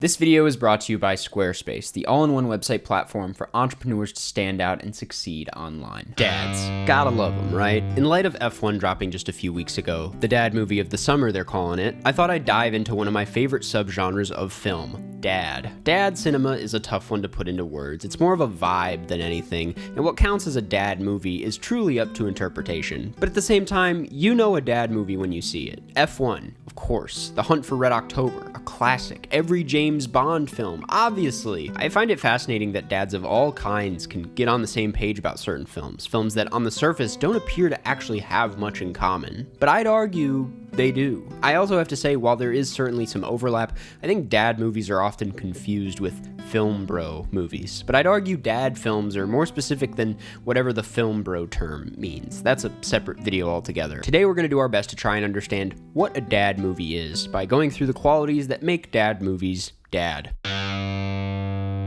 This video is brought to you by Squarespace, the all-in-one website platform for entrepreneurs to stand out and succeed online. Dads. Gotta love them, right? In light of F1 dropping just a few weeks ago, the dad movie of the summer they're calling it, I thought I'd dive into one of my favorite subgenres of film, dad. Dad cinema is a tough one to put into words. It's more of a vibe than anything, and what counts as a dad movie is truly up to interpretation. But at the same time, you know a dad movie when you see it. F1, of course. The Hunt for Red October, a classic. Every James Bond film, obviously. I find it fascinating that dads of all kinds can get on the same page about certain films that on the surface don't appear to actually have much in common. But I'd argue they do. I also have to say, while there is certainly some overlap, I think dad movies are often confused with film bro movies. But I'd argue dad films are more specific than whatever the film bro term means. That's a separate video altogether. Today we're going to do our best to try and understand what a dad movie is by going through the qualities that make dad movies dad.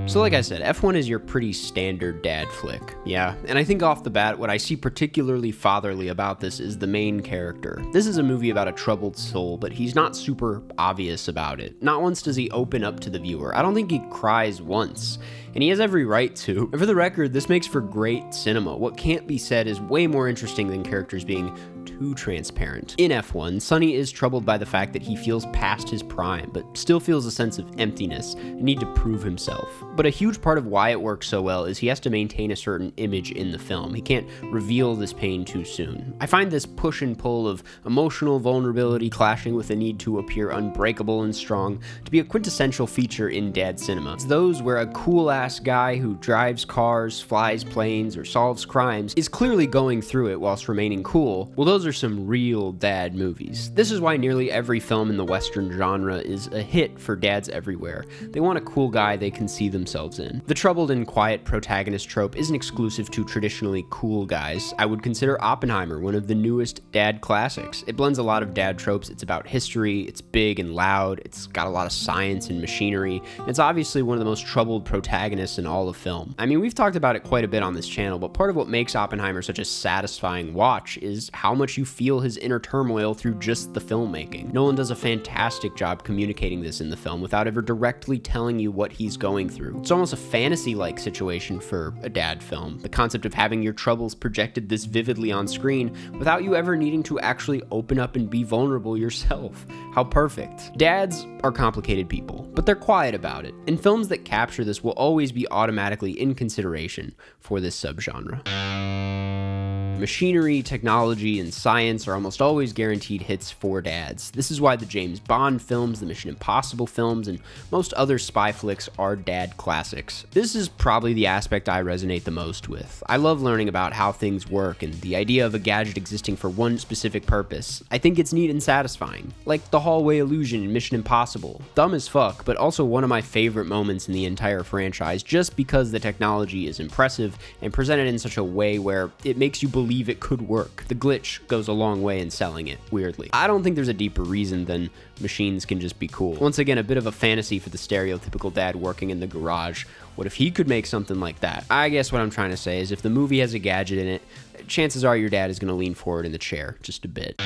So like I said, F1 is your pretty standard dad flick. Yeah, and I think off the bat, what I see particularly fatherly about this is the main character. This is a movie about a troubled soul, but he's not super obvious about it. Not once does he open up to the viewer. I don't think he cries once, and he has every right to. And for the record, this makes for great cinema. What can't be said is way more interesting than characters being too transparent. In F1, Sonny is troubled by the fact that he feels past his prime, but still feels a sense of emptiness and need to prove himself. But a huge part of why it works so well is he has to maintain a certain image in the film. He can't reveal this pain too soon. I find this push and pull of emotional vulnerability clashing with the need to appear unbreakable and strong to be a quintessential feature in dad cinema. It's those where a cool-ass guy who drives cars, flies planes, or solves crimes is clearly going through it whilst remaining cool. Well, those are some real dad movies. This is why nearly every film in the Western genre is a hit for dads everywhere. They want a cool guy they can see themselves in. The troubled and quiet protagonist trope isn't exclusive to traditionally cool guys. I would consider Oppenheimer one of the newest dad classics. It blends a lot of dad tropes. It's about history, it's big and loud, it's got a lot of science and machinery, and it's obviously one of the most troubled protagonists in all of film. I mean, we've talked about it quite a bit on this channel, but part of what makes Oppenheimer such a satisfying watch is how much you feel his inner turmoil through just the filmmaking. Nolan does a fantastic job communicating this in the film without ever directly telling you what he's going through. It's almost a fantasy-like situation for a dad film. The concept of having your troubles projected this vividly on screen without you ever needing to actually open up and be vulnerable yourself. How perfect. Dads are complicated people, but they're quiet about it, and films that capture this will always be automatically in consideration for this subgenre. Machinery, technology, and science are almost always guaranteed hits for dads. This is why the James Bond films, the Mission Impossible films, and most other spy flicks are dad classics. This is probably the aspect I resonate the most with. I love learning about how things work and the idea of a gadget existing for one specific purpose. I think it's neat and satisfying. Like the hallway illusion in Mission Impossible. Dumb as fuck, but also one of my favorite moments in the entire franchise just because the technology is impressive and presented in such a way where it makes you believe it could work. The glitch goes a long way in selling it, weirdly. I don't think there's a deeper reason than machines can just be cool. Once again, a bit of a fantasy for the stereotypical dad working in the garage. What if he could make something like that? I guess what I'm trying to say is if the movie has a gadget in it, chances are your dad is going to lean forward in the chair just a bit.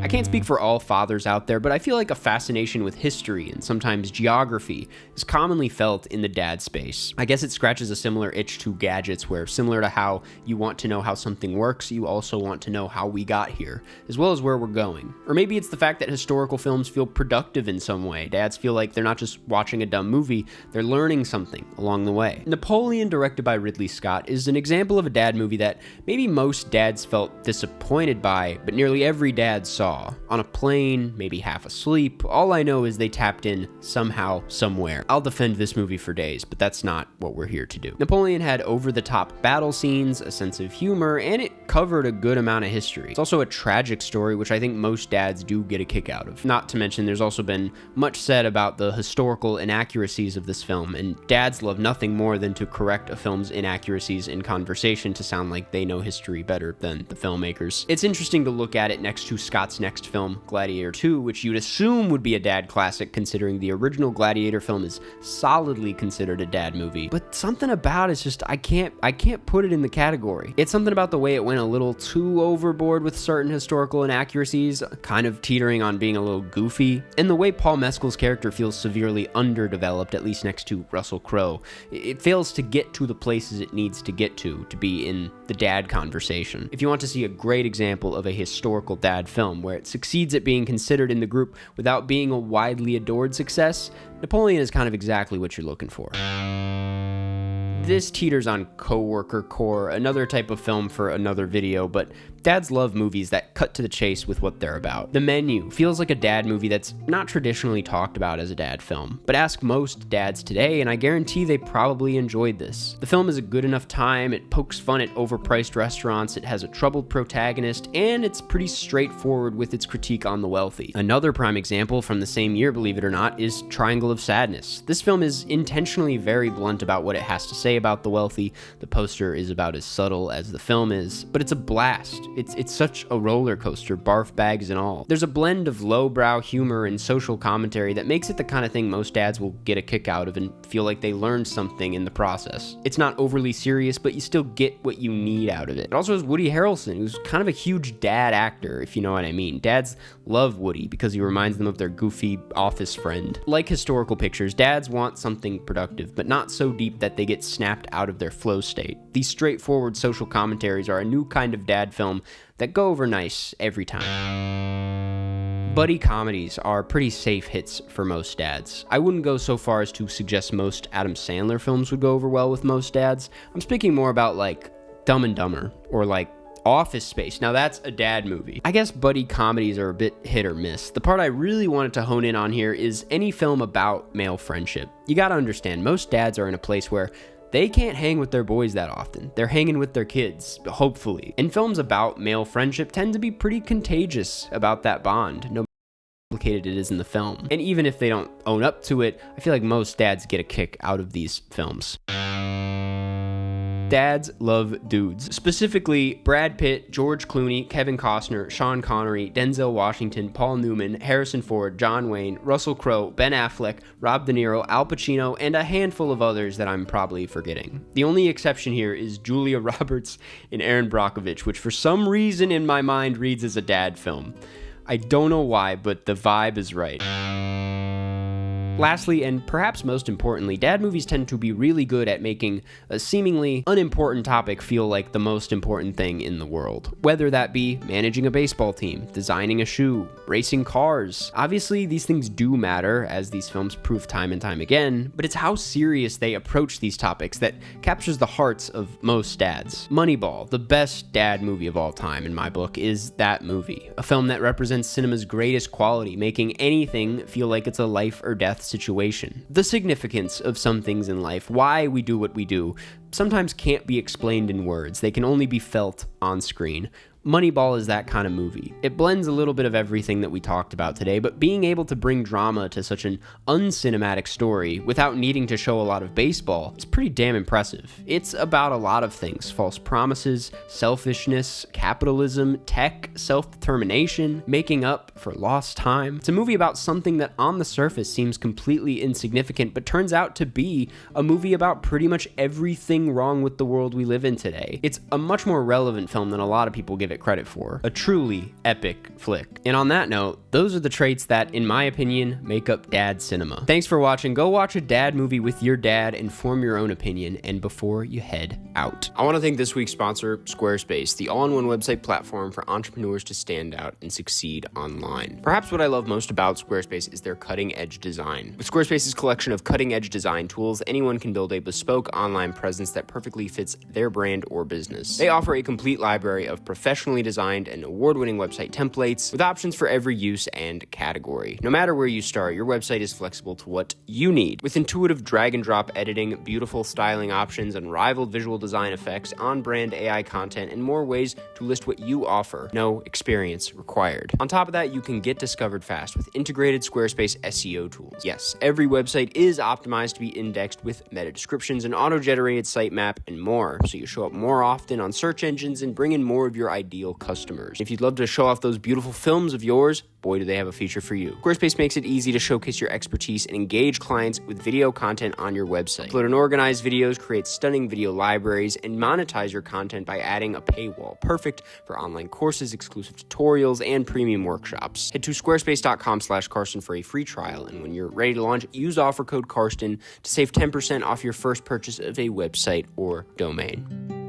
I can't speak for all fathers out there, but I feel like a fascination with history and sometimes geography is commonly felt in the dad space. I guess it scratches a similar itch to gadgets where, similar to how you want to know how something works, you also want to know how we got here, as well as where we're going. Or maybe it's the fact that historical films feel productive in some way. Dads feel like they're not just watching a dumb movie, they're learning something along the way. Napoleon, directed by Ridley Scott, is an example of a dad movie that maybe most dads felt disappointed by, but nearly every dad saw. On a plane, maybe half asleep. All I know is they tapped in somehow, somewhere. I'll defend this movie for days, but that's not what we're here to do. Napoleon had over-the-top battle scenes, a sense of humor, and it covered a good amount of history. It's also a tragic story, which I think most dads do get a kick out of. Not to mention, there's also been much said about the historical inaccuracies of this film, and dads love nothing more than to correct a film's inaccuracies in conversation to sound like they know history better than the filmmakers. It's interesting to look at it next to Scott's next film, Gladiator 2, which you'd assume would be a dad classic considering the original Gladiator film is solidly considered a dad movie. But something about it's just, I can't put it in the category. It's something about the way it went a little too overboard with certain historical inaccuracies, kind of teetering on being a little goofy, and the way Paul Mescal's character feels severely underdeveloped, at least next to Russell Crowe. It fails to get to the places it needs to get to be in the dad conversation. If you want to see a great example of a historical dad film where it succeeds at being considered in the group without being a widely adored success, Napoleon is kind of exactly what you're looking for. This teeters on Coworker Core, another type of film for another video, but dads love movies that cut to the chase with what they're about. The Menu feels like a dad movie that's not traditionally talked about as a dad film, but ask most dads today and I guarantee they probably enjoyed this. The film is a good enough time, it pokes fun at overpriced restaurants, it has a troubled protagonist, and it's pretty straightforward with its critique on the wealthy. Another prime example from the same year, believe it or not, is Triangle of Sadness. This film is intentionally very blunt about what it has to say about the wealthy. The poster is about as subtle as the film is, but it's a blast. It's such a roller coaster, barf bags and all. There's a blend of lowbrow humor and social commentary that makes it the kind of thing most dads will get a kick out of and feel like they learned something in the process. It's not overly serious, but you still get what you need out of it. It also has Woody Harrelson, who's kind of a huge dad actor, if you know what I mean. Dads love Woody because he reminds them of their goofy office friend. Like historical pictures, dads want something productive, but not so deep that they get snapped out of their flow state. These straightforward social commentaries are a new kind of dad film that go over nice every time. Buddy comedies are pretty safe hits for most dads. I wouldn't go so far as to suggest most Adam Sandler films would go over well with most dads. I'm speaking more about like Dumb and Dumber or like Office Space. Now that's a dad movie. I guess buddy comedies are a bit hit or miss. The part I really wanted to hone in on here is any film about male friendship. You gotta understand, most dads are in a place where they can't hang with their boys that often. They're hanging with their kids, hopefully. And films about male friendship tend to be pretty contagious about that bond, no matter how complicated it is in the film. And even if they don't own up to it, I feel like most dads get a kick out of these films. Dads love dudes. Specifically, Brad Pitt, George Clooney, Kevin Costner, Sean Connery, Denzel Washington, Paul Newman, Harrison Ford, John Wayne, Russell Crowe, Ben Affleck, Rob De Niro, Al Pacino, and a handful of others that I'm probably forgetting. The only exception here is Julia Roberts and Aaron Brockovich, which for some reason in my mind reads as a dad film. I don't know why, but the vibe is right. Lastly, and perhaps most importantly, dad movies tend to be really good at making a seemingly unimportant topic feel like the most important thing in the world. Whether that be managing a baseball team, designing a shoe, racing cars. Obviously, these things do matter, as these films prove time and time again, but it's how serious they approach these topics that captures the hearts of most dads. Moneyball, the best dad movie of all time in my book, is that movie. A film that represents cinema's greatest quality, making anything feel like it's a life or death situation. The significance of some things in life, why we do what we do, sometimes can't be explained in words. They can only be felt on screen. Moneyball is that kind of movie. It blends a little bit of everything that we talked about today, but being able to bring drama to such an uncinematic story without needing to show a lot of baseball is pretty damn impressive. It's about a lot of things: false promises, selfishness, capitalism, tech, self-determination, making up for lost time. It's a movie about something that on the surface seems completely insignificant, but turns out to be a movie about pretty much everything wrong with the world we live in today. It's a much more relevant film than a lot of people give it credit for. A truly epic flick. And on that note, those are the traits that, in my opinion, make up dad cinema. Thanks for watching. Go watch a dad movie with your dad and form your own opinion, and before you head out. I want to thank this week's sponsor, Squarespace, the all-in-one website platform for entrepreneurs to stand out and succeed online. Perhaps what I love most about Squarespace is their cutting-edge design. With Squarespace's collection of cutting-edge design tools, anyone can build a bespoke online presence that perfectly fits their brand or business. They offer a complete library of professionally designed and award-winning website templates with options for every use and category. No matter where you start, your website is flexible to what you need. With intuitive drag-and-drop editing, beautiful styling options, unrivaled visual design effects, on-brand AI content, and more ways to list what you offer. No experience required. On top of that, you can get discovered fast with integrated Squarespace SEO tools. Yes, every website is optimized to be indexed with meta descriptions, an auto-generated sitemap, and more, so you show up more often on search engines and bring in more of your ideas ideal customers. If you'd love to show off those beautiful films of yours, boy, do they have a feature for you. Squarespace makes it easy to showcase your expertise and engage clients with video content on your website. Upload and organize videos, create stunning video libraries, and monetize your content by adding a paywall. Perfect for online courses, exclusive tutorials, and premium workshops. Head to squarespace.com/Karsten for a free trial, and when you're ready to launch, use offer code Karsten to save 10% off your first purchase of a website or domain.